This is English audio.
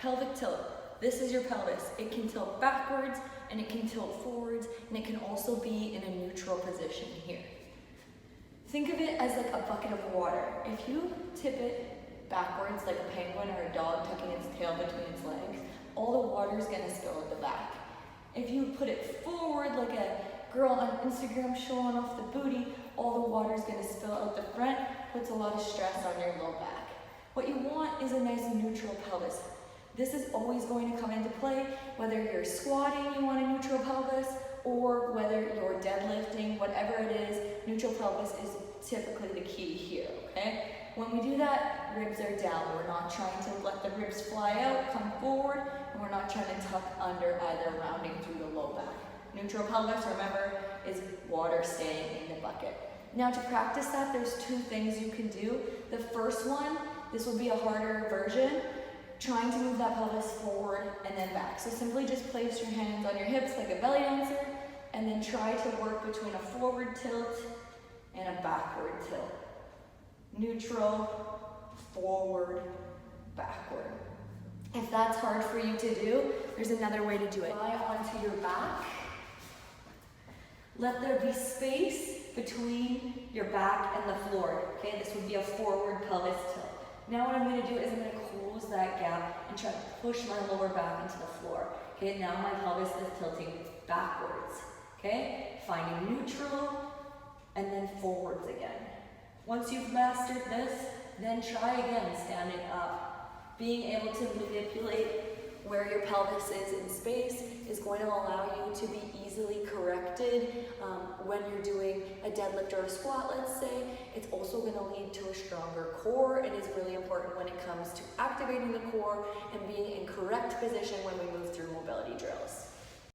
pelvic tilt. This is your pelvis. It can tilt backwards and it can tilt forwards, and it can also be in a neutral position here. Think of it as like a bucket of water. If you tip it backwards like a penguin or a dog tucking its tail between its legs, all the water is gonna spill at the back. If you put it forward like a girl on Instagram showing off the booty, all the water is gonna spill out the front, puts a lot of stress on your low back. What you want is a nice neutral pelvis. This is always going to come into play, whether you're squatting, you want a neutral pelvis, or whether you're deadlifting, whatever it is, neutral pelvis is typically the key here, okay? When we do that, ribs are down. We're not trying to let the ribs fly out, come forward, and we're not trying to tuck under either, rounding through the low back. Neutral pelvis, remember, is water staying in the bucket. Now to practice that, there's two things you can do. The first one, this will be a harder version, trying to move that pelvis forward and then back. So simply just place your hands on your hips like a belly dancer, and then try to work between a forward tilt and a backward tilt. Neutral, forward, backward. If that's hard for you to do, there's another way to do it. Lie onto your back. Let there be space between your back and the floor. Okay, this would be a forward pelvis tilt. Now what I'm going to do is I'm going to close that gap and try to push my lower back into the floor. Okay, now my pelvis is tilting backwards. Okay, finding neutral and then forwards again. Once you've mastered this, then try again standing up. Being able to manipulate where your pelvis is in space is going to allow you to be easily corrected when you're doing a deadlift or a squat, let's say. It's also going to lead to a stronger core, and is really important when it comes to activating the core and being in correct position when we move through